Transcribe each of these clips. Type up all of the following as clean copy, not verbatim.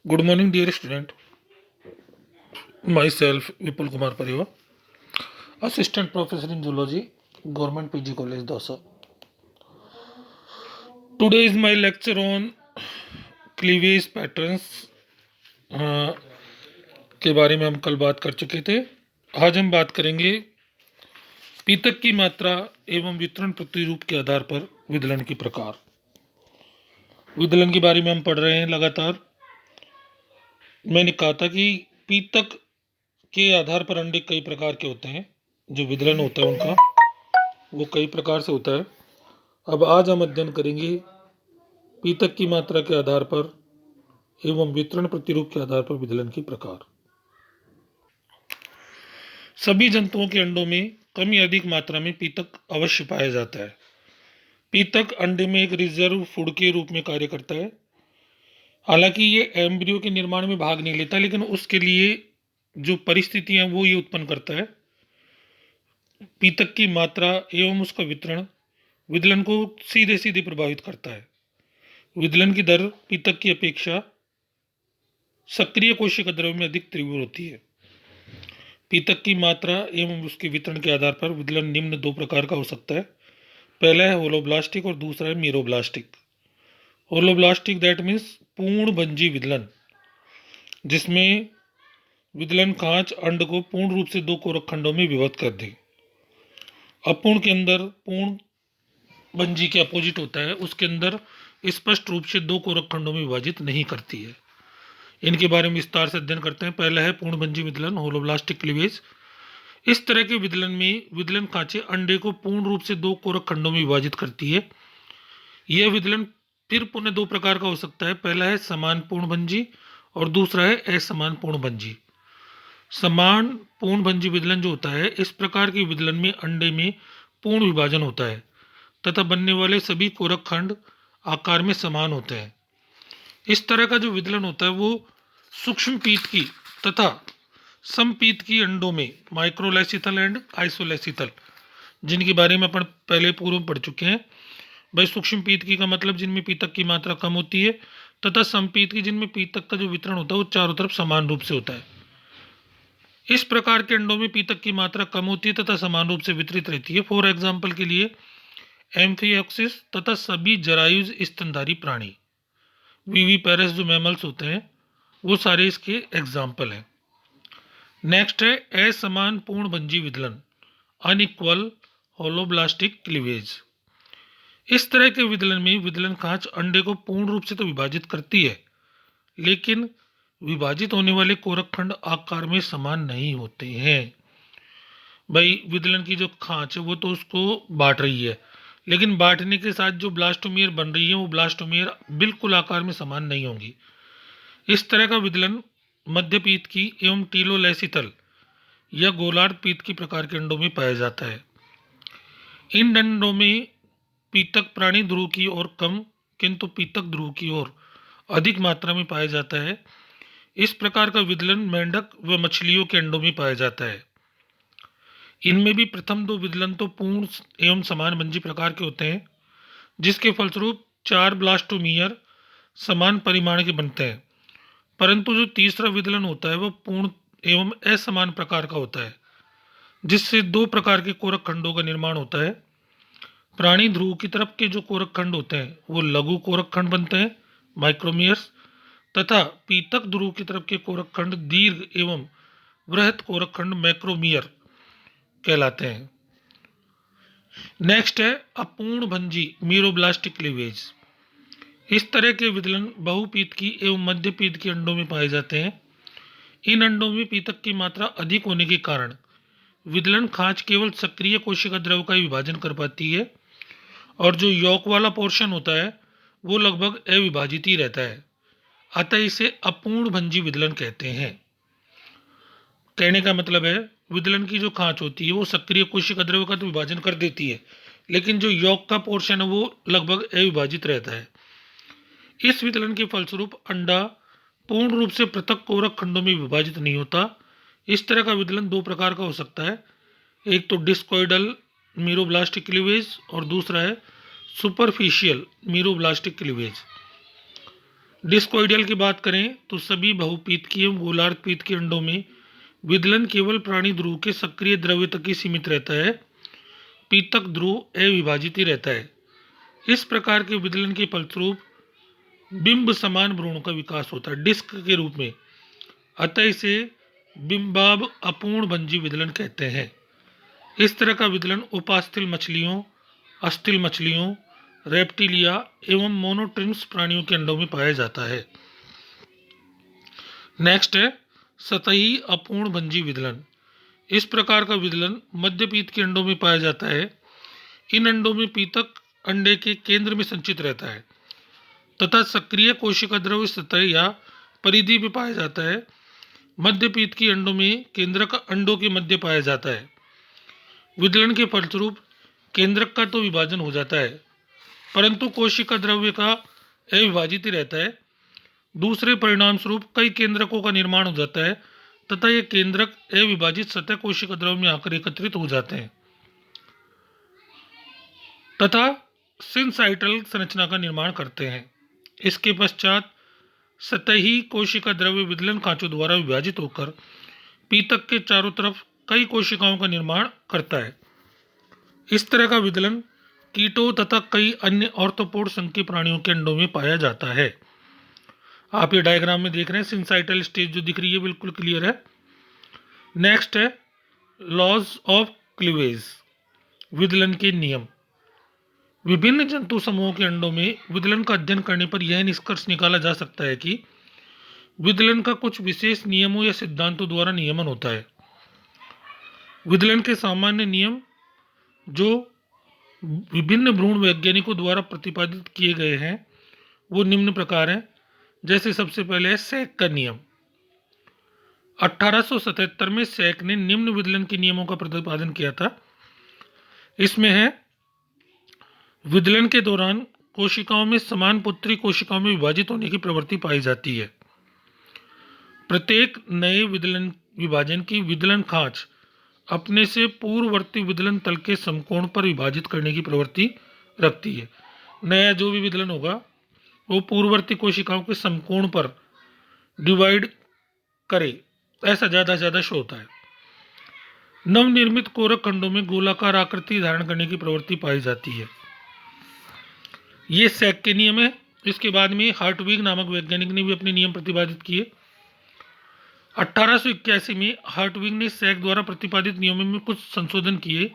Good morning, dear student. Myself, Vipul Kumar Pariva, Assistant Professor in Zoology, Government PG College, Dausa. Today is my lecture on cleavage patterns के बारे में हम कल बात कर चुके थे। आज हम बात करेंगे पीतक की मात्रा एवं वितरण प्रतिरूप के आधार पर विदलन की प्रकार। विदलन के बारे में हम पढ़ रहे हैं लगातार। मैंने कहा था कि पीतक के आधार पर अंडे कई प्रकार के होते हैं, जो विदलन होता है उनका वो कई प्रकार से होता है। अब आज हम अध्ययन करेंगे पीतक की मात्रा के आधार पर एवं वितरण प्रतिरूप के आधार पर विदलन की प्रकार। सभी जंतुओं के अंडों में कम या अधिक मात्रा में पीतक अवश्य पाया जाता है। पीतक अंडे में एक रिजर्व फूड के रूप में कार्य करता है। हालांकि ये एम्ब्रियो के निर्माण में भाग नहीं लेता, लेकिन उसके लिए जो परिस्थितियां वो ये उत्पन्न करता है। पीतक की मात्रा एवं उसका वितरण विदलन को सीधे सीधे प्रभावित करता है। विदलन की दर पीतक की अपेक्षा सक्रिय कोशिका द्रव्य में अधिक तीव्र होती है। पीतक की मात्रा एवं उसके वितरण के आधार पर विदलन निम्न दो प्रकार का हो सकता है। पहला है होलोब्लास्टिक और दूसरा है मीरोब्लास्टिक। होलोब्लास्टिक दैट मीन्स पूर्ण भंजी विदलन, जिसमें विदलन कांच अंड को पूर्ण रूप से दो कोरक खंडों में विभक्त कर दे। अपूर्ण के अंदर पूर्ण भंजी के अपोजिट होता है, उसके अंदर स्पष्ट रूप से दो कोरक खंडों में विभाजित नहीं करती है। इनके बारे में विस्तार से अध्ययन करते हैं। पहला है पूर्णभंजी विदलन, होलोब्लास्टिक क्लीवेज। इस तरह के विदलन में विदलन कांचे अंडे को पूर्ण रूप से दो कोरक खंडों में विभाजित करती है। यह विदलन फिर पुनः दो प्रकार का हो सकता है। पहला है समान पूर्णभंजी और दूसरा है असमान पूर्णभंजी। समान पूर्णभंजी विदलन जो होता है, इस प्रकार के विदलन में अंडे में पूर्ण विभाजन होता है तथा बनने वाले सभी कोरक खंड आकार में समान होते हैं। इस तरह का जो विदलन होता है वो सूक्ष्म पीत की तथा समपीत की अंडों में माइक्रोलेसिथल एंड आइसोलेसिथल, जिनके बारे में अपन पहले पूर्व पढ़ चुके हैं। भाई सूक्ष्म पीत की का मतलब जिनमें पीतक की मात्रा कम होती है, तथा समपीत की जिनमें पीतक का जो वितरण होता है वो चारों तरफ समान रूप से होता है। इस प्रकार के अंडों में पीतक की मात्रा कम होती है तथा समान रूप से वितरित रहती है। फॉर एग्जाम्पल के लिए एम्फियोक्सिस तथा सभी जरायुज स्तनधारी प्राणी, विविपेरस जो मैमल्स होते हैं, वो सारे इसके एग्जाम्पल हैं। नेक्स्ट है असमान पूर्णभंजी विदलन, अनइक्वल होलोब्लास्टिक क्लीवेज। इस तरह के विदलन में विदलन कांच अंडे को पूर्ण रूप से तो विभाजित करती है, लेकिन विभाजित होने वाले कोरक खंड आकार में समान नहीं होते हैं। भाई विदलन की जो खांच है वो तो उसको बांट रही है, लेकिन बांटने के साथ जो ब्लास्टोमियर बन रही है वो ब्लास्टोमियर बिल्कुल आकार में समान नहीं होंगी। इस तरह का विदलन मध्यपीत की एवं टीलोलेसिथल या गोलार्ध पीत की प्रकार के अंडों में पाया जाता है। इन अंडों में पीतक प्राणी ध्रुव की ओर कम किंतु पीतक ध्रुव की ओर अधिक मात्रा में पाया जाता है। इस प्रकार का विदलन मेंढक व मछलियों के अंडों में पाया जाता है। इनमें भी प्रथम दो विदलन तो पूर्ण एवं समान भंजी प्रकार के होते हैं, जिसके फलस्वरूप चार ब्लास्टोमियर समान परिमाण के बनते हैं। परंतु जो तीसरा विदलन होता है वह पूर्ण एवं असमान प्रकार का होता है, जिससे दो प्रकार के कोरक खंडों का निर्माण होता है। प्राणी ध्रुव की तरफ के जो कोरक खंड होते हैं वो लघु कोरक खंड बनते हैं, माइक्रोमियर्स, तथा पीतक ध्रुव की तरफ के कोरक खंड दीर्घ एवं वृहत कोरक खंड मैक्रोमियर कहलाते हैं। नेक्स्ट है अपूर्ण भंजी मीरोब्लास्टिक क्लीवेज। इस तरह के विदलन बहुपीत की एवं मध्यपीत की अंडों में पाए जाते हैं। इन अंडों में पीतक की मात्रा अधिक होने के कारण विदलन खांच केवल सक्रिय कोशिका द्रव का ही विभाजन कर पाती है, और जो यौक वाला पोर्शन होता है वो लगभग अविभाजित ही रहता है। अतः इसे अपूर्ण भंजी विदलन कहते हैं। कहने का मतलब है विदलन की जो खांच होती है वो सक्रिय कोशिका द्रव का तो विभाजन कर देती है, लेकिन जो यौक का पोर्शन है वो लगभग अविभाजित रहता है। इस विदलन के फलस्वरूप अंडा पूर्ण रूप से पृथक कोरक खंडों में विभाजित नहीं होता। इस तरह का विदलन दो प्रकार का हो सकता है, एक तो डिस्कोइडल मीरोब्लास्टिक क्लीवेज और दूसरा है सुपरफिशियल मीरोब्लास्टिक क्लीवेज। डिस्कोइडियल की बात करें तो सभी बहुपीतकीय एवं गोलार्ध पीत के अंडों में विदलन केवल प्राणी ध्रुव के सक्रिय द्रव्य तक ही सीमित रहता है। पीतक ध्रुव अविभाजित ही रहता है। इस प्रकार के विदलन के फलस्वरूप बिंब समान भ्रूण का विकास होता है डिस्क के रूप में। अतः इसे बिंबाब अपूर्ण भंजी विदलन कहते हैं। इस तरह का विदलन उपास्थिल मछलियों, अस्थिल मछलियों, रेप्टिलिया एवं मोनोट्रिम्स प्राणियों के अंडों में पाया जाता है। नेक्स्ट है सतही अपूर्ण भंजी विदलन। इस प्रकार का विदलन मध्यपीत के अंडों में पाया जाता है। इन अंडों में पीतक अंडे के केंद्र में संचित रहता है तथा सक्रिय कोशिका द्रव्य सतह या परिधि में पाया जाता है। मध्यपीत की अंडों में केंद्रक अंडों के मध्य पाया जाता है। विदलन के फलस्वरूप केंद्रक का तो विभाजन हो जाता है परंतु कोशिका द्रव्य का अविभाजित ही रहता है। दूसरे परिणाम स्वरूप कई केंद्रकों का निर्माण हो जाता है तथा ये केंद्रक अविभाजित सतह कोशिका द्रव्य में आकर एकत्रित हो जाते हैं तथा सिनसाइटल संरचना का निर्माण करते हैं। इसके पश्चात सतही कोशिका द्रव्य विदलन खांचों द्वारा विभाजित होकर पीतक के चारों तरफ कई कोशिकाओं का निर्माण करता है। इस तरह का विदलन कीटों तथा कई अन्य ऑर्थोपोड संघ के प्राणियों के अंडों में पाया जाता है। आप ये डायग्राम में देख रहे हैं सिनसाइटल स्टेज जो दिख रही है बिल्कुल क्लियर है। नेक्स्ट है लॉज ऑफ क्लीवेज, विदलन के नियम। विभिन्न जंतु समूहों के अंडों में विदलन का अध्ययन करने पर यह निष्कर्ष निकाला जा सकता है कि विदलन का कुछ विशेष नियमों या सिद्धांतों द्वारा नियमन होता है। विदलन के सामान्य नियम जो विभिन्न भ्रूण वैज्ञानिकों द्वारा प्रतिपादित किए गए हैं वो निम्न प्रकार हैं। जैसे सबसे पहले है सैक का नियम। 1877 में सैक ने निम्न विदलन के नियमों का प्रतिपादन किया था। इसमें है विदलन के दौरान कोशिकाओं में समान पुत्री कोशिकाओं में विभाजित होने की प्रवृत्ति पाई जाती है। प्रत्येक नए विदलन विभाजन की विदलन खांच अपने से पूर्ववर्ती विदलन तल के समकोण पर विभाजित करने की प्रवृत्ति रखती है। नया जो भी विदलन होगा वो पूर्ववर्ती कोशिकाओं के समकोण पर डिवाइड करे, ऐसा ज़्यादा से ज़्यादा शो होता है। नवनिर्मित कोरक खंडों में गोलाकार आकृति धारण करने की प्रवृत्ति पाई जाती है। ये सैक के नियम है। इसके बाद में हार्टविग नामक वैज्ञानिक ने भी अपने नियम प्रतिपादित किए। 1881 में हार्टविग ने सैक द्वारा प्रतिपादित नियमों में कुछ संशोधन किए।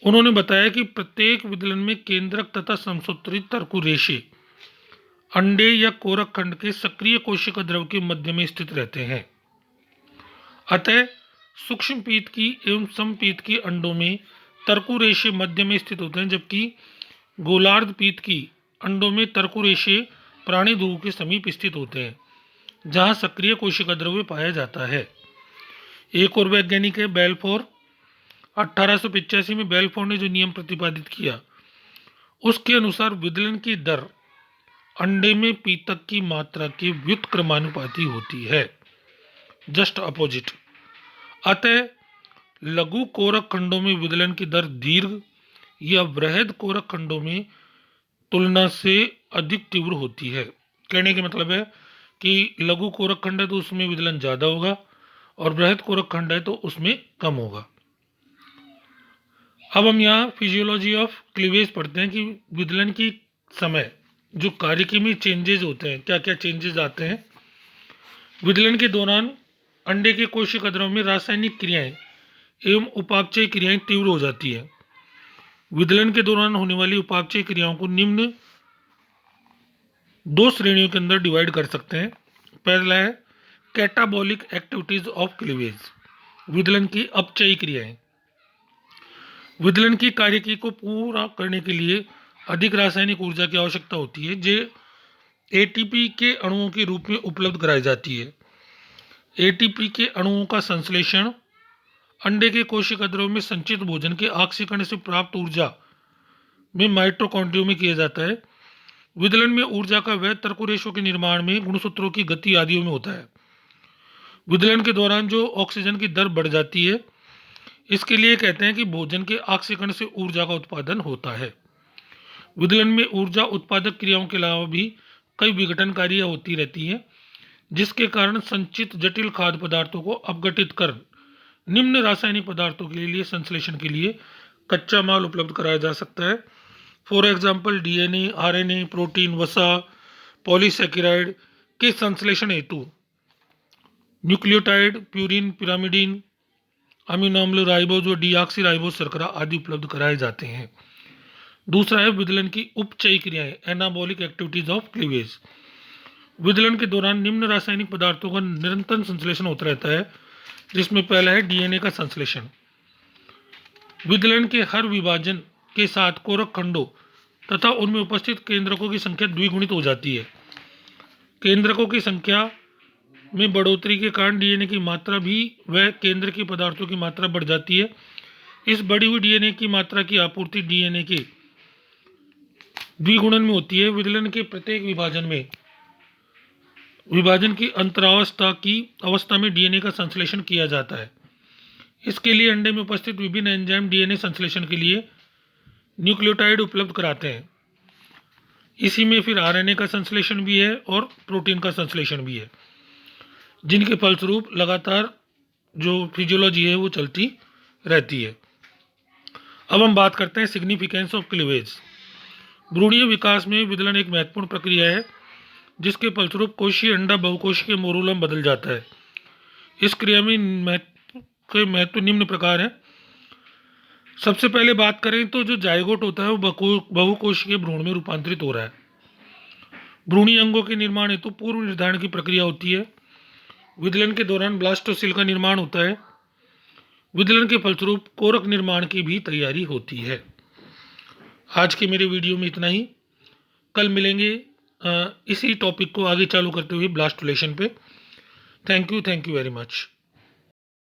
उन्होंने बताया कि प्रत्येक विदलन में केंद्रक तथा समसूत्रित तर्कु रेशे अंडे या कोरक खंड के सक्रिय कोशिका द्रव के मध्य में स्थित रहते हैं। अतः सूक्ष्म पीत की एवं समपीत की अंडों में तर्कु रेशे मध्य में स्थित होते हैं, जबकि गोलार्ध पीत की अंडों में तर्कु रेशे प्राणी ध्रुव के समीप स्थित होते हैं जहां सक्रिय कोशिका द्रव्य पाया जाता है। एक और वैज्ञानिक है बेल्फोर। 1885 में बेल्फोर ने जो नियम प्रतिपादित किया उसके अनुसार विदलन की दर अंडे में पीतक की मात्रा के व्युत्क्रमानुपाती होती है, जस्ट अपोजिट। अतः लघु कोरक खंडों में विदलन की दर दीर्घ या बृहद कोरक खंडों में तुलना से अधिक तीव्र होती है। कहने का मतलब है कि लघु कोरक खंड है तो उसमें विदलन ज़्यादा होगा और बृहद कोरक खंड है तो उसमें कम होगा। अब हम यहाँ फिजियोलॉजी ऑफ क्लीवेज पढ़ते हैं कि विदलन की समय जो कार्यकी में चेंजेज होते हैं, क्या क्या चेंजेज आते हैं। विदलन के दौरान अंडे के कोशिका द्रव में रासायनिक क्रियाएं एवं उपापचय क्रियाएं तीव्र हो जाती है। विदलन के दौरान होने वाली उपापचय क्रियाओं को निम्न दो श्रेणियों के अंदर डिवाइड कर सकते हैं। पहला है कैटाबॉलिक एक्टिविटीज ऑफ क्लीवेज, विदलन की अपचयी क्रियाएं। विदलन की कार्यकी को पूरा करने के लिए अधिक रासायनिक ऊर्जा की आवश्यकता होती है जो एटीपी के अणुओं के रूप में उपलब्ध कराई जाती है। एटीपी के अणुओं का संश्लेषण अंडे के कोशिका द्रव में संचित भोजन के ऑक्सीकरण से प्राप्त ऊर्जा में माइटोकॉन्ड्रिया में किया जाता है। विदलन में ऊर्जा का व्यय तर्कु रेशों के निर्माण में, गुणसूत्रों की गति आदियों में होता है। विदलन के दौरान जो ऑक्सीजन की दर बढ़ जाती है, इसके लिए कहते हैं कि भोजन के ऑक्सीकरण से ऊर्जा का उत्पादन होता है। विदलन में ऊर्जा उत्पादक क्रियाओं के अलावा भी कई विघटन कार्य होती रहती हैं, जिसके कारण संचित जटिल खाद्य पदार्थों को अपघटित कर निम्न रासायनिक पदार्थों के लिए संश्लेषण के लिए कच्चा माल उपलब्ध कराया जा सकता है। For example DNA, RNA, protein, वसा, पॉलीसेकेराइड के संश्लेषण हेतु न्यूक्लियोटाइड, प्यूरिन, पिरामिडिन, अमीनो अम्ल, राइबोज और डीऑक्सी राइबोज शर्करा आदि उपलब्ध कराए जाते हैं। दूसरा है विदलन की उपचयी क्रियाएं, एनाबॉलिक एक्टिविटीज ऑफ क्लीवेज। विदलन के दौरान निम्न रासायनिक पदार्थों का निरंतर संश्लेषण होता रहता है, जिसमें पहला है डीएनए का संश्लेषण। विदलन के हर विभाजन के साथ कोरक खंडों तथा उनमें उपस्थित केंद्रकों की संख्या द्विगुणित हो जाती है। केंद्रकों की संख्या में बढ़ोतरी के कारण डीएनए की मात्रा भी व केंद्र की पदार्थों की मात्रा बढ़ जाती है। इस बढ़ी हुई डीएनए की मात्रा की आपूर्ति डीएनए के द्विगुणन में होती है। विदलन के प्रत्येक विभाजन की अंतरावस्था की अवस्था में डीएनए का संश्लेषण किया जाता है। इसके लिए अंडे में उपस्थित विभिन्न एंजाइम डीएनए संश्लेषण के लिए न्यूक्लियोटाइड उपलब्ध कराते हैं। इसी में फिर आरएनए का संश्लेषण भी है और प्रोटीन का संश्लेषण भी है, जिनके फलस्वरूप लगातार जो फिजियोलॉजी है वो चलती रहती है। अब हम बात करते हैं सिग्निफिकेंस ऑफ क्लीवेज। भ्रूणीय विकास में विदलन एक महत्वपूर्ण प्रक्रिया है, जिसके फलस्वरूप कोशीय अंडा बहुकोशीय मोरूलम बदल जाता है। इस क्रिया में महत्व निम्न प्रकार है। सबसे पहले बात करें तो जो जायगोट होता है वो बहुकोशीय भ्रूण में रूपांतरित हो रहा है। भ्रूणीय अंगों के निर्माण हेतु पूर्व निर्धारण की प्रक्रिया होती है। विदलन के दौरान ब्लास्टोसिल का निर्माण होता है। विदलन के फलस्वरूप कोरक निर्माण की भी तैयारी होती है। आज के मेरे वीडियो में इतना ही। कल मिलेंगे इसी टॉपिक को आगे चालू करते हुए ब्लास्टोलेशन पे। Thank you very much.